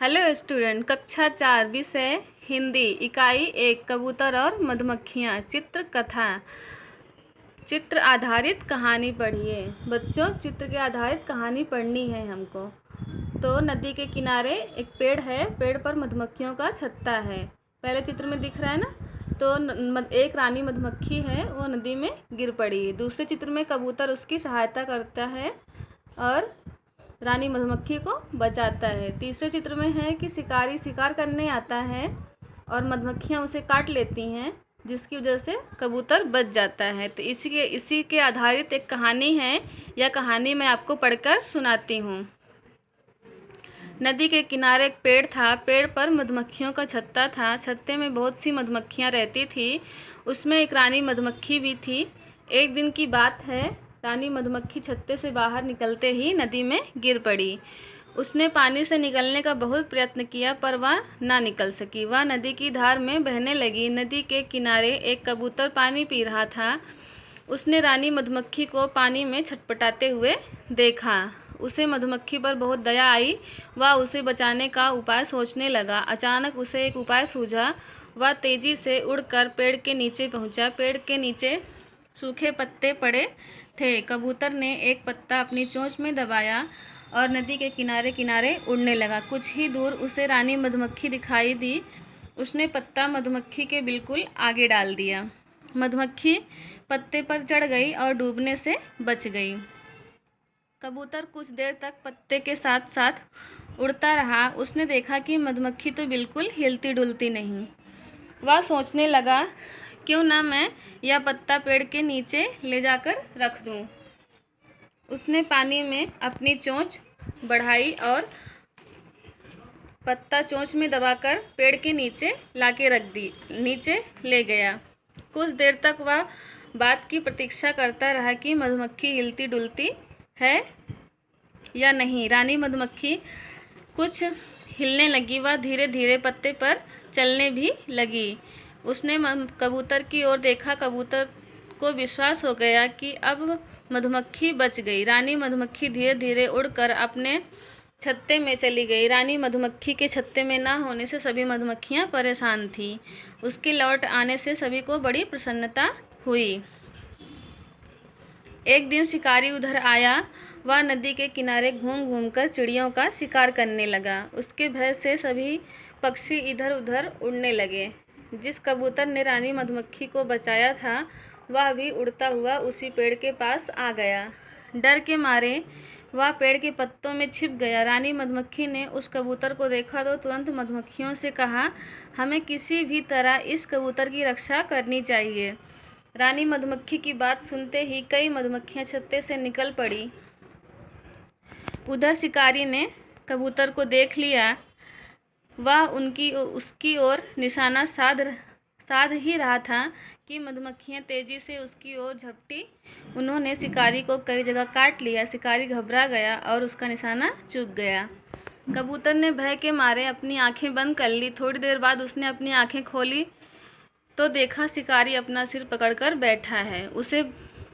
Hello student, कक्षा 4 विषय हिंदी इकाई 1 कबूतर और मधुमक्खियाँ चित्र कथा। चित्र आधारित कहानी पढ़िए। बच्चों, चित्र के आधारित कहानी पढ़नी है हमको। तो नदी के किनारे एक पेड़ है, पेड़ पर मधुमक्खियों का छत्ता है। पहले चित्र में दिख रहा है ना, तो एक रानी मधुमक्खी है, वो नदी में गिर पड़ी। दूसरे चित्र में कबूतर उसकी सहायता करता है और रानी मधुमक्खी को बचाता है। तीसरे चित्र में है कि शिकारी शिकार करने आता है और मधुमक्खियाँ उसे काट लेती हैं, जिसकी वजह से कबूतर बच जाता है। तो इसी के आधारित एक कहानी है। यह कहानी मैं आपको पढ़कर सुनाती हूँ। नदी के किनारे एक पेड़ था, पेड़ पर मधुमक्खियों का छत्ता था। छत्ते में बहुत सी मधुमक्खियाँ रहती थी, उसमें एक रानी मधुमक्खी भी थी। एक दिन की बात है, रानी मधुमक्खी छत्ते से बाहर निकलते ही नदी में गिर पड़ी। उसने पानी से निकलने का बहुत प्रयत्न किया, पर वह ना निकल सकी। वह नदी की धार में बहने लगी। नदी के किनारे एक कबूतर पानी पी रहा था। उसने रानी मधुमक्खी को पानी में छटपटाते हुए देखा। उसे मधुमक्खी पर बहुत दया आई। वह उसे बचाने का उपाय सोचने लगा। अचानक उसे एक उपाय सूझा। वह तेजी से उड़कर पेड़ के नीचे पहुंचा। पेड़ के नीचे सूखे पत्ते पड़े थे। कबूतर ने एक पत्ता अपनी चोंच में दबाया और नदी के किनारे किनारे उड़ने लगा। कुछ ही दूर उसे रानी मधुमक्खी दिखाई दी। उसने पत्ता मधुमक्खी के बिल्कुल आगे डाल दिया। मधुमक्खी पत्ते पर चढ़ गई और डूबने से बच गई। कबूतर कुछ देर तक पत्ते के साथ साथ उड़ता रहा। उसने देखा कि मधुमक्खी तो बिल्कुल हिलती डुलती नहीं। वह सोचने लगा, क्यों ना मैं यह पत्ता पेड़ के नीचे ले जाकर रख दूं। उसने पानी में अपनी चोंच बढ़ाई और पत्ता चोंच में दबाकर पेड़ के नीचे लाके रख दी। नीचे ले गया। कुछ देर तक वह बात की प्रतीक्षा करता रहा कि मधुमक्खी हिलती डुलती है या नहीं। रानी मधुमक्खी कुछ हिलने लगी। वह धीरे धीरे पत्ते पर चलने भी लगी। उसने कबूतर की ओर देखा। कबूतर को विश्वास हो गया कि अब मधुमक्खी बच गई। रानी मधुमक्खी धीरे धीरे उड़कर अपने छत्ते में चली गई। रानी मधुमक्खी के छत्ते में ना होने से सभी मधुमक्खियां परेशान थीं। उसके लौट आने से सभी को बड़ी प्रसन्नता हुई। एक दिन शिकारी उधर आया। वह नदी के किनारे घूम घूमकर चिड़ियों का शिकार करने लगा। उसके भय से सभी पक्षी इधर उधर उड़ने लगे। जिस कबूतर ने रानी मधुमक्खी को बचाया था, वह भी उड़ता हुआ उसी पेड़ के पास आ गया। डर के मारे वह पेड़ के पत्तों में छिप गया। रानी मधुमक्खी ने उस कबूतर को देखा तो तुरंत मधुमक्खियों से कहा, हमें किसी भी तरह इस कबूतर की रक्षा करनी चाहिए। रानी मधुमक्खी की बात सुनते ही कई मधुमक्खियां छत्ते से निकल पड़ी। उधर शिकारी ने कबूतर को देख लिया। वह उसकी ओर निशाना साध ही रहा था कि मधुमक्खियां तेजी से उसकी ओर झपटी। उन्होंने शिकारी को कई जगह काट लिया। शिकारी घबरा गया और उसका निशाना चूक गया। कबूतर ने भय के मारे अपनी आंखें बंद कर ली। थोड़ी देर बाद उसने अपनी आंखें खोली तो देखा शिकारी अपना सिर पकड़कर बैठा है। उसे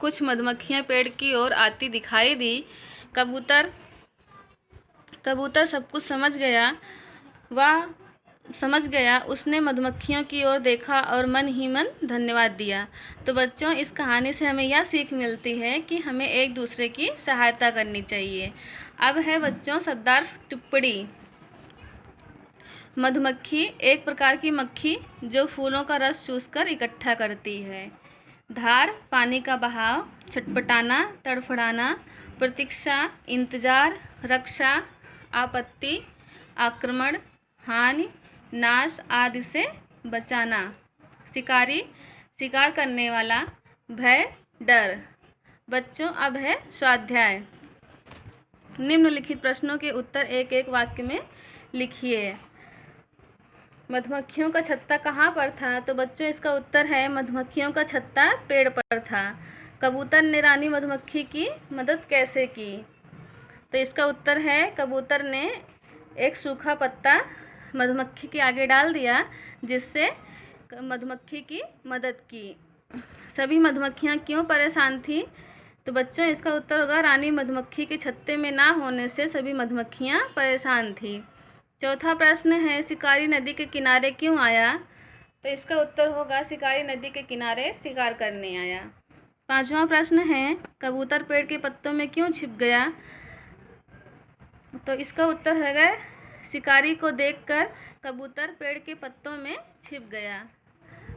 कुछ मधुमक्खियां पेड़ की ओर आती दिखाई दी। कबूतर सब कुछ समझ गया। उसने मधुमक्खियों की ओर देखा और मन ही मन धन्यवाद दिया। तो बच्चों, इस कहानी से हमें यह सीख मिलती है कि हमें एक दूसरे की सहायता करनी चाहिए। अब है बच्चों सदार टिप्पणी। मधुमक्खी एक प्रकार की मक्खी जो फूलों का रस चूसकर इकट्ठा करती है। धार, पानी का बहाव, छटपटाना, तड़फड़ाना, प्रतीक्षा, इंतजार, रक्षा, आपत्ति, आक्रमण, हानि, नाश आदि से बचाना। शिकारी, शिकार करने वाला, भय, डर। बच्चों, अब है स्वाध्याय। निम्नलिखित प्रश्नों के उत्तर एक एक वाक्य में लिखिए। मधुमक्खियों का छत्ता कहाँ पर था? तो बच्चों, इसका उत्तर है मधुमक्खियों का छत्ता पेड़ पर था। कबूतर ने रानी मधुमक्खी की मदद कैसे की? तो इसका उत्तर है कबूतर ने एक सूखा पत्ता मधुमक्खी के आगे डाल दिया, जिससे मधुमक्खी की मदद की। सभी मधुमक्खियाँ क्यों परेशान थी? तो बच्चों, इसका उत्तर होगा रानी मधुमक्खी के छत्ते में ना होने से सभी मधुमक्खियाँ परेशान थी। चौथा प्रश्न है शिकारी नदी के किनारे क्यों आया? तो इसका उत्तर होगा शिकारी नदी के किनारे शिकार करने आया। पांचवा प्रश्न है कबूतर पेड़ के पत्तों में क्यों छिप गया? तो इसका उत्तर है शिकारी को देखकर कबूतर पेड़ के पत्तों में छिप गया।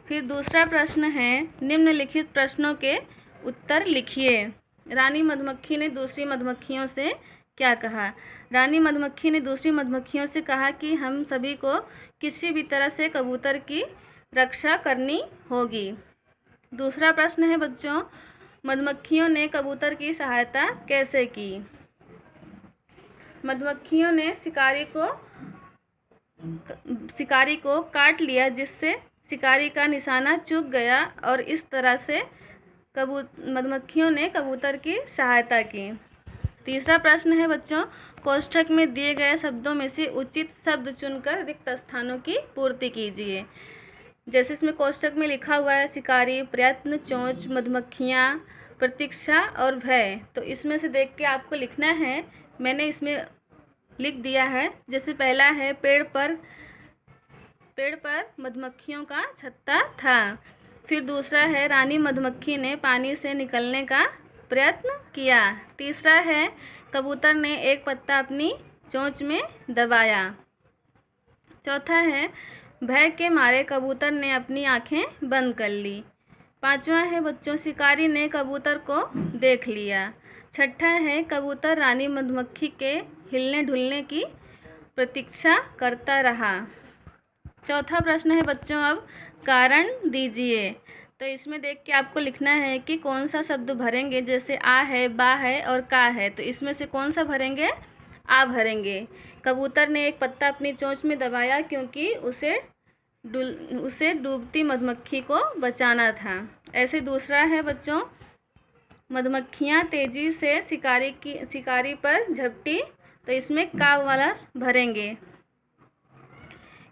फिर दूसरा प्रश्न है निम्नलिखित प्रश्नों के उत्तर लिखिए। रानी मधुमक्खी ने दूसरी मधुमक्खियों से क्या कहा? रानी मधुमक्खी ने दूसरी मधुमक्खियों से कहा कि हम सभी को किसी भी तरह से कबूतर की रक्षा करनी होगी। दूसरा प्रश्न है बच्चों मधुमक्खियों ने कबूतर की सहायता कैसे की? मधुमक्खियों ने शिकारी को काट लिया जिससे शिकारी का निशाना चूक गया और इस तरह से मधुमक्खियों ने कबूतर की सहायता की। तीसरा प्रश्न है बच्चों कोष्ठक में दिए गए शब्दों में से उचित शब्द चुनकर रिक्त स्थानों की पूर्ति कीजिए। जैसे इसमें कोष्ठक में लिखा हुआ है शिकारी, प्रयत्न, चोंच, मधुमक्खियाँ, प्रतीक्षा और भय। तो इसमें से देख के आपको लिखना है। मैंने इसमें लिख दिया है। जैसे पहला है पेड़ पर मधुमक्खियों का छत्ता था। फिर दूसरा है रानी मधुमक्खी ने पानी से निकलने का प्रयत्न किया। तीसरा है कबूतर ने एक पत्ता अपनी चोंच में दबाया। चौथा है भय के मारे कबूतर ने अपनी आंखें बंद कर ली। पांचवा है बच्चों शिकारी ने कबूतर को देख लिया। छठा है कबूतर रानी मधुमक्खी के हिलने ढुलने की प्रतीक्षा करता रहा। चौथा प्रश्न है बच्चों अब कारण दीजिए। तो इसमें देख के आपको लिखना है कि कौन सा शब्द भरेंगे। जैसे आ है, बा है और का है। तो इसमें से कौन सा भरेंगे? आ भरेंगे। कबूतर ने एक पत्ता अपनी चोंच में दबाया क्योंकि उसे डूबती मधुमक्खी को बचाना था। ऐसे दूसरा है बच्चों मधुमक्खियाँ तेजी से शिकारी पर झपटी। तो इसमें का वाला भरेंगे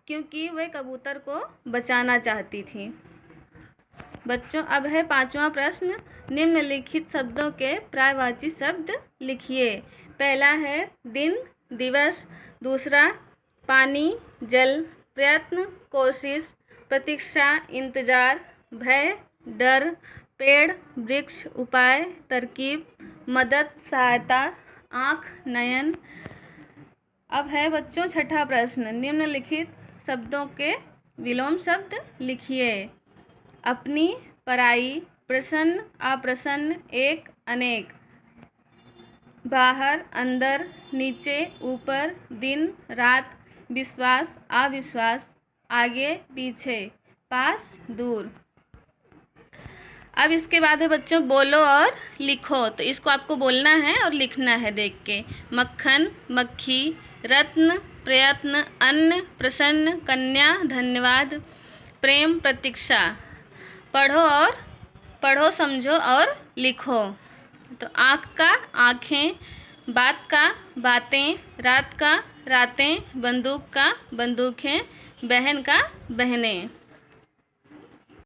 क्योंकि वे कबूतर को बचाना चाहती थी। बच्चों अब है पांचवा प्रश्न निम्नलिखित शब्दों के पर्यायवाची शब्द लिखिए। पहला है दिन, दिवस। दूसरा पानी, जल। प्रयत्न, कोशिश। प्रतीक्षा, इंतजार। भय, डर। पेड़, वृक्ष। उपाय, तरकीब। मदद, सहायता। आँख, नयन। अब है बच्चों छठा प्रश्न निम्नलिखित शब्दों के विलोम शब्द लिखिए। अपनी, पराई। प्रसन्न, अप्रसन्न। एक, अनेक। बाहर, अंदर। नीचे, ऊपर। दिन, रात। विश्वास, अविश्वास। आगे, पीछे। पास, दूर। अब इसके बाद है बच्चों बोलो और लिखो। तो इसको आपको बोलना है और लिखना है देख के। मक्खन, मक्खी। रत्न, प्रयत्न। अन्न, प्रसन्न। कन्या, धन्यवाद। प्रेम, प्रतीक्षा। पढ़ो, समझो और लिखो। तो आँख का, आँखें। बात का, बातें। रात का, रातें। बंदूक का, बंदूकें। बहन का, बहनें।